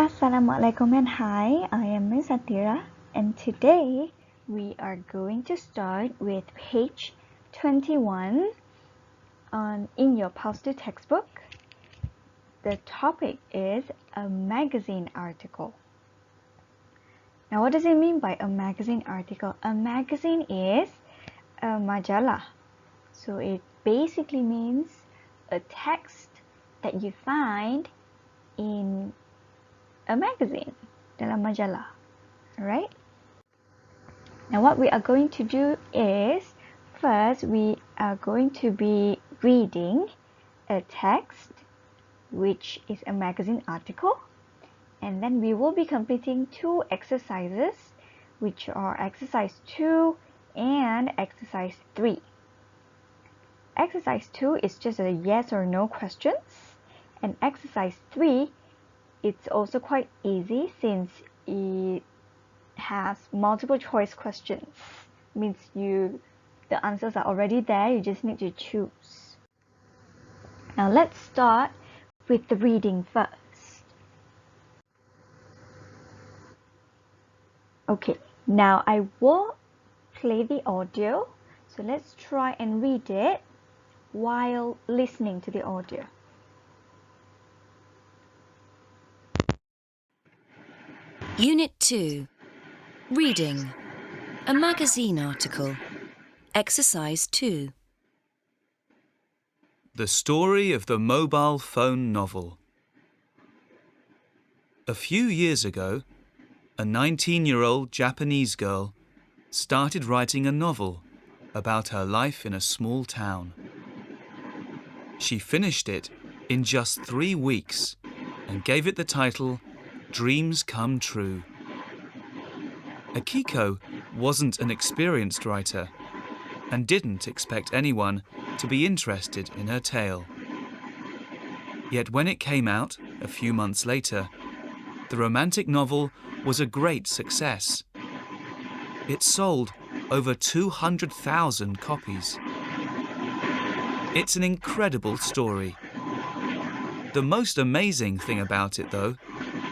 Assalamualaikum and hi, I am Ms. Atira, and today we are going to start with page 21 in your Pulse2 textbook. The topic is a magazine article. Now, what does it mean by a magazine article? A magazine is a majalah. So it basically means a text that you find in a magazine, dalam majalah. Alright? Now what we are going to do is, first we are going to be reading a text which is a magazine article, and then we will be completing two exercises which are exercise 2 and exercise 3. Exercise 2 is just a yes or no questions, and exercise 3, it's also quite easy since it has multiple choice questions. Means the answers are already there, you just need to choose. Now let's start with the reading first. Okay, now I will play the audio, so let's try and read it while listening to the audio. Unit 2. Reading. A magazine article. Exercise 2. The story of the mobile phone novel. A few years ago, a 19-year-old Japanese girl started writing a novel about her life in a small town. She finished it in just 3 weeks and gave it the title Dreams Come True. Akiko wasn't an experienced writer and didn't expect anyone to be interested in her tale. Yet when it came out a few months later, the romantic novel was a great success. It sold over 200,000 copies. It's an incredible story. The most amazing thing about it, though,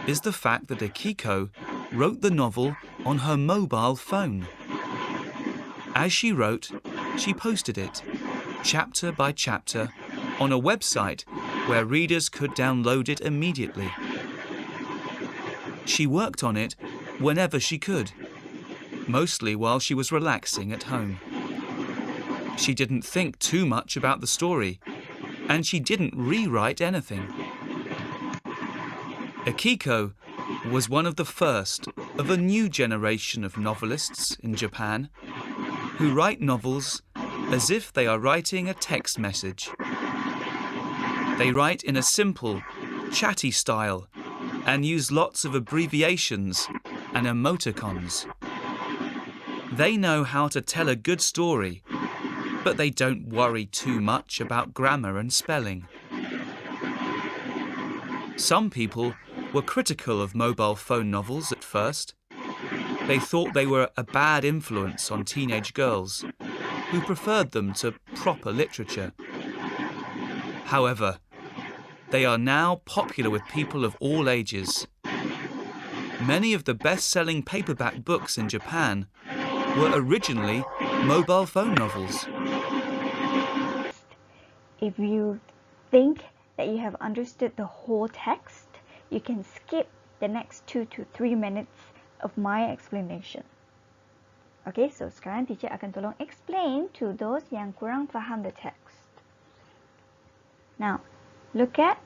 is the fact that Akiko wrote the novel on her mobile phone. As she wrote, she posted it, chapter by chapter, on a website where readers could download it immediately. She worked on it whenever she could, mostly while she was relaxing at home. She didn't think too much about the story, and she didn't rewrite anything. Akiko was one of the first of a new generation of novelists in Japan who write novels as if they are writing a text message. They write in a simple, chatty style and use lots of abbreviations and emoticons. They know how to tell a good story, but they don't worry too much about grammar and spelling. Some people were critical of mobile phone novels at first. They thought they were a bad influence on teenage girls who preferred them to proper literature. However, they are now popular with people of all ages. Many of the best-selling paperback books in Japan were originally mobile phone novels. If you think that you have understood the whole text, you can skip the next 2 to 3 minutes of my explanation. Okay, so sekarang teacher akan tolong explain to those yang kurang faham the text. Now, look at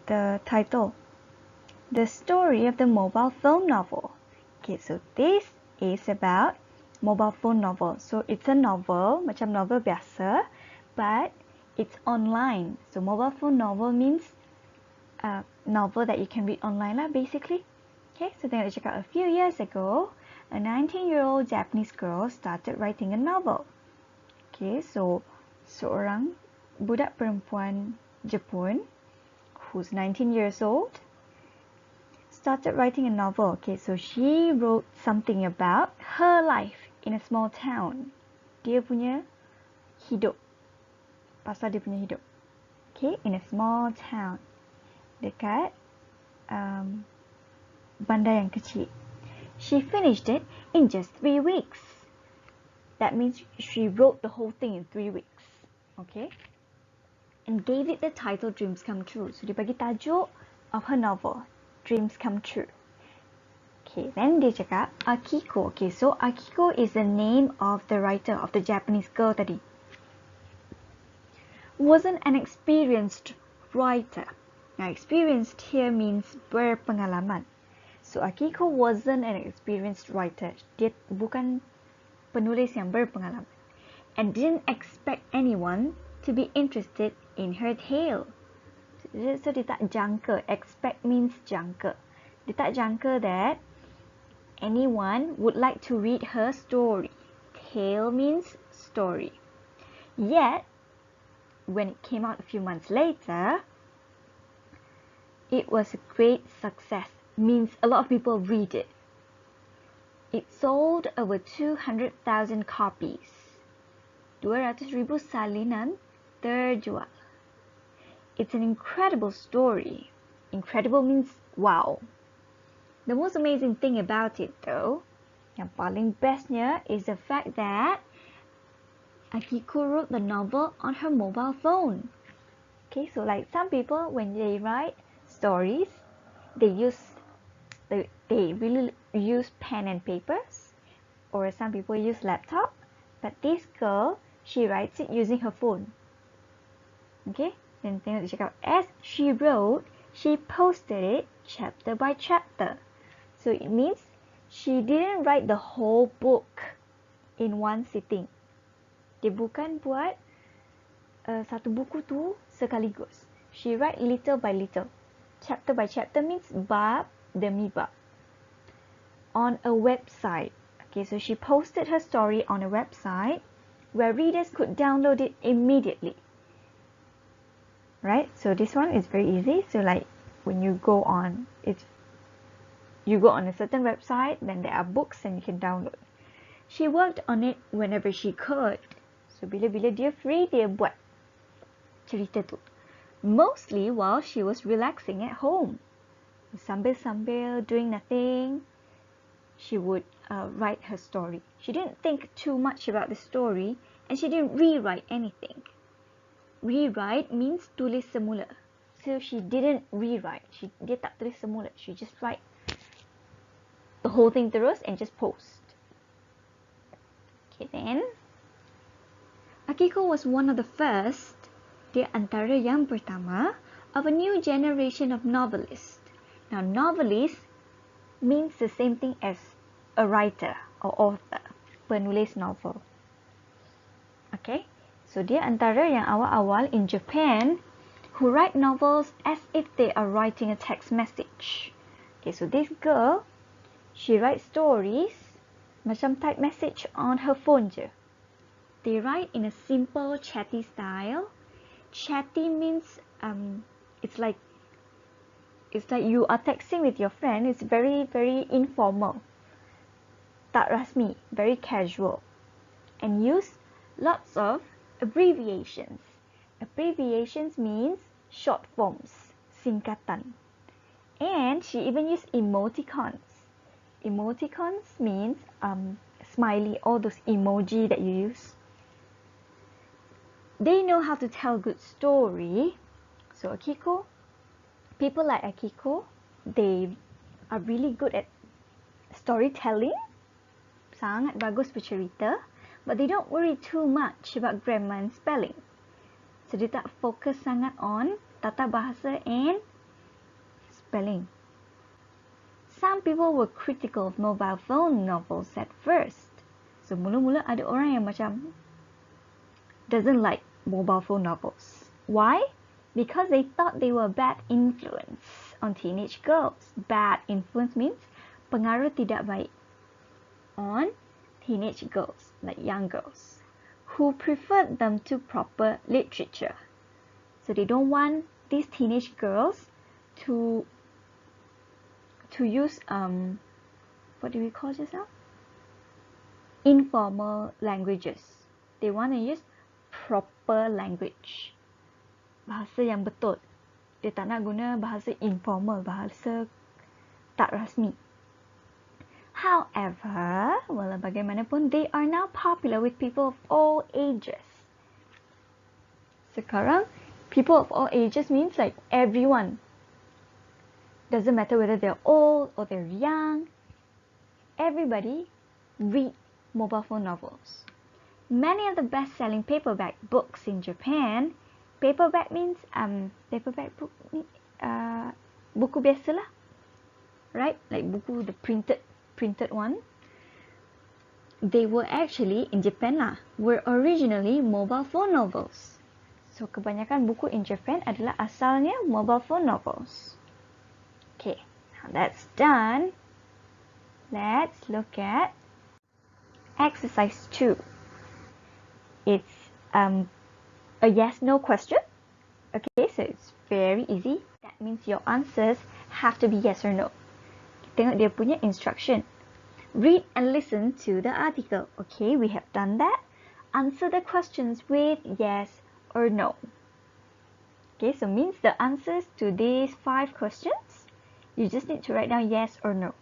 the title. The story of the mobile phone novel. Okay, so this is about mobile phone novel. So it's a novel, macam novel biasa, but it's online. So mobile phone novel means a novel that you can read online lah, basically. Okay, so tengok dia cakap, a few years ago, a 19-year-old Japanese girl started writing a novel. Okay, so seorang budak perempuan Jepun who's 19 years old started writing a novel. Okay, so she wrote something about her life in a small town. Dia punya hidup. Pasal dia punya hidup. Okay, in a small town. Dekat Banda yang kecil. She finished it in just 3 weeks. That means she wrote the whole thing in 3 weeks. Okay? And gave it the title Dreams Come True. So dia bagi tajuk of her novel, Dreams Come True. Okay, then dia cakap Akiko. Okay, so Akiko is the name of the writer, of the Japanese girl tadi. Wasn't an experienced writer. Now, experienced here means berpengalaman. So, Akiko wasn't an experienced writer. Dia bukan penulis yang berpengalaman. And didn't expect anyone to be interested in her tale. So, dia tak jangka. Expect means jangka. Dia tak jangka that anyone would like to read her story. Tale means story. Yet, when it came out a few months later, it was a great success. Means a lot of people read it. It sold over 200,000 copies. 200,000 salinan terjual. It's an incredible story. Incredible means wow. The most amazing thing about it though, yang paling bestnya, is the fact that Akiko wrote the novel on her mobile phone. Okay, so like some people when they write stories, they really use pen and papers, or some people use laptop, but this girl, she writes it using her phone. Okay, then tengok dia cakap, as she wrote, she posted it chapter by chapter. So it means she didn't write the whole book in one sitting. Dia bukan buat satu buku tu sekaligus. She write little by little. Chapter by chapter means bab demi bab. On a website. Okay, so she posted her story on a website where readers could download it immediately. Right? So this one is very easy. So like when you go on, you go on a certain website, then there are books and you can download. She worked on it whenever she could. So bila-bila dia free, dia buat cerita tu. Mostly while she was relaxing at home. Sambil-sambil doing nothing, she would write her story. She didn't think too much about the story and she didn't rewrite anything. Rewrite means tulis semula. So she didn't rewrite. Dia tak tulis semula. She just write the whole thing terus and just post. Okay, then Akiko was one of the first, dia antara yang pertama, of a new generation of novelists. Now, novelist means the same thing as a writer or author, penulis novel. Okay, so dia antara yang awal-awal in Japan who write novels as if they are writing a text message. Okay, so this girl, she writes stories macam type message on her phone je. They write in a simple chatty style. Chatty means it's like you are texting with your friend. It's very, very informal. Tak rasmi, very casual. And use lots of abbreviations. Abbreviations means short forms, singkatan. And she even used emoticons. Emoticons means smiley, all those emoji that you use. They know how to tell good story. So Akiko, people like Akiko, they are really good at storytelling. Sangat bagus bercerita. But they don't worry too much about grammar and spelling. So dia tak fokus sangat on tata bahasa and spelling. Some people were critical of mobile phone novels at first. So mula-mula ada orang yang macam doesn't like mobile phone novels. Why? Because they thought they were a bad influence on teenage girls. Bad influence means pengaruh tidak baik on teenage girls, like young girls, who preferred them to proper literature. So they don't want these teenage girls to use what do we call just now? Informal languages. They want to use proper language. Bahasa yang betul. Dia tak nak guna bahasa informal, bahasa tak rasmi. However, walau bagaimanapun, they are now popular with people of all ages. Sekarang, people of all ages means like everyone. Doesn't matter whether they're old or they're young. Everybody read mobile phone novels. Many of the best-selling paperback books in Japan, paperback means paperback book, buku biasalah, right? Like buku the printed one. They were actually in Japan lah, were originally mobile phone novels. So kebanyakan buku in Japan adalah asalnya mobile phone novels. Okay, now that's done. Let's look at exercise 2. It's a yes/no question. Okay, so it's very easy. That means your answers have to be yes or no. Tengok dia punya instruction. Read and listen to the article. Okay, we have done that. Answer the questions with yes or no. Okay, so means the answers to these 5 questions, you just need to write down yes or no.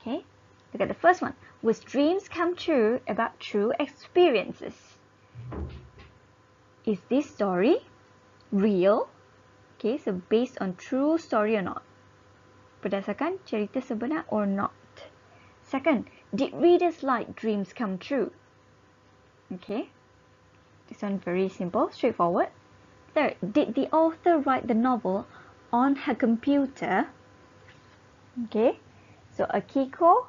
Okay, look at the first one. Was dreams come true about true experiences? Is this story real? Okay, so based on true story or not? Berdasarkan cerita sebenar or not? Second, did readers like dreams come true? Okay, this one very simple, straightforward. Third, did the author write the novel on her computer? Okay, so Akiko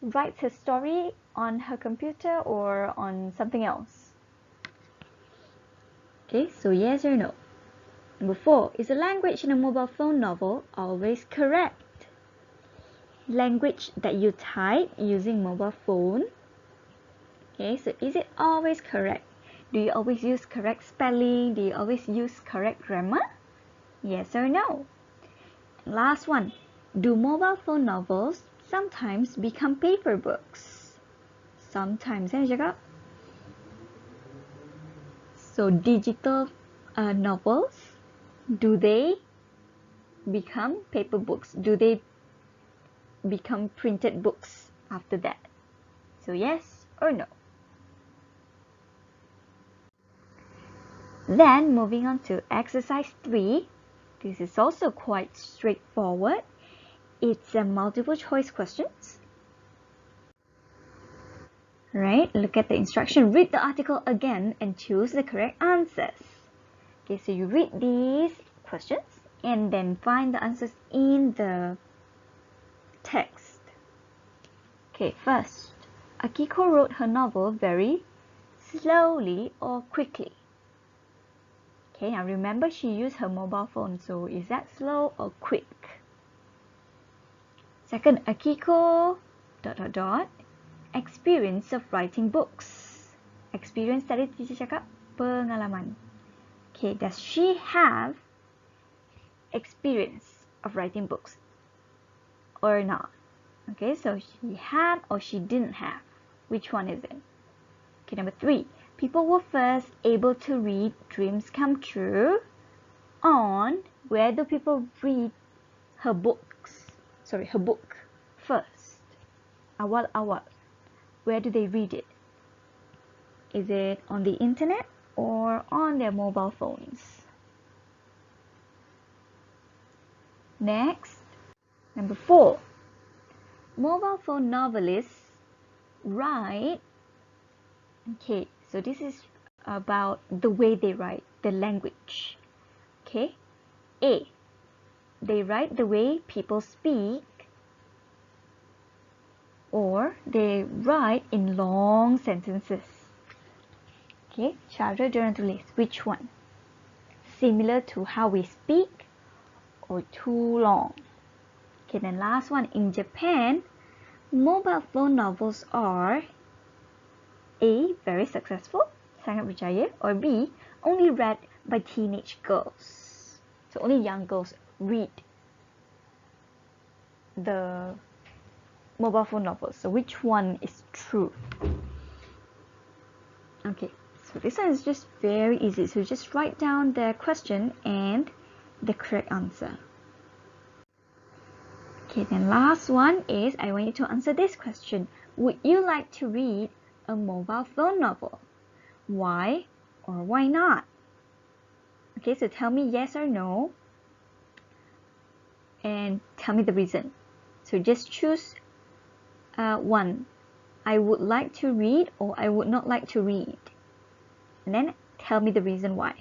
writes her story on her computer or on something else. Okay, so yes or no. Number 4, is the language in a mobile phone novel always correct? Language that you type using mobile phone. Okay, so is it always correct? Do you always use correct spelling? Do you always use correct grammar? Yes or no? Last one, do mobile phone novels sometimes become paper books? Sometimes, saya cakap. So digital novels, do they become paper books? Do they become printed books after that? So yes or no? Then moving on to exercise 3. This is also quite straightforward. It's a multiple choice questions. Right, look at the instruction. Read the article again and choose the correct answers. Okay, so you read these questions and then find the answers in the text. Okay, first, Akiko wrote her novel very slowly or quickly. Okay, now remember she used her mobile phone, so is that slow or quick? Second, Akiko ... experience of writing books. Experience tadi teacher cakap pengalaman. Okay, does she have experience of writing books or not? Okay, so she had or she didn't have. Which one is it? Okay, number 3. People were first able to read Dreams Come True on... Where do people read her books? Sorry, her book first. Awal-awal. Where do they read it? Is it on the internet or on their mobile phones? Next, number 4. Mobile phone novelists write... Okay, so this is about the way they write, the language. Okay, A, they write the way people speak, or they write in long sentences. Okay, cara diorang tulis, which one? Similar to how we speak or too long? Okay, then last one, in Japan, mobile phone novels are A, very successful, sangat berjaya, or B, only read by teenage girls. So only young girls read the mobile phone novels. So which one is true? Okay, So this one is just very easy. So just write down the question and the correct answer. Okay, then last one is I want you to answer this question. Would you like to read a mobile phone novel? Why or why not? Okay, so tell me yes or no and tell me the reason. So just choose one. I would like to read or I would not like to read. And then tell me the reason why.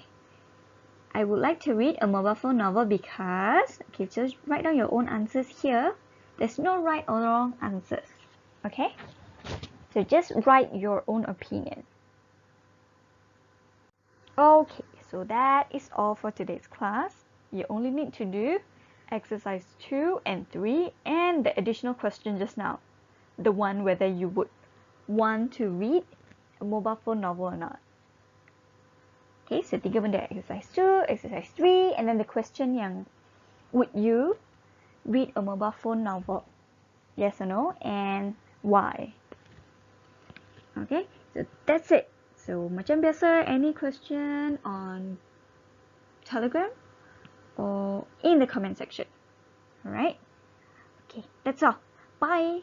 I would like to read a mobile phone novel because, okay, just write down your own answers here. There's no right or wrong answers, okay? So just write your own opinion. Okay, so that is all for today's class. You only need to do exercise 2 and 3 and the additional question just now. The one whether you would want to read a mobile phone novel or not. Okay, so 3 benda, exercise 2, exercise 3, and then the question yang, would you read a mobile phone novel? Yes or no, and why? Okay, so that's it. So macam biasa, any question on Telegram or in the comment section. Alright, okay, that's all. Bye.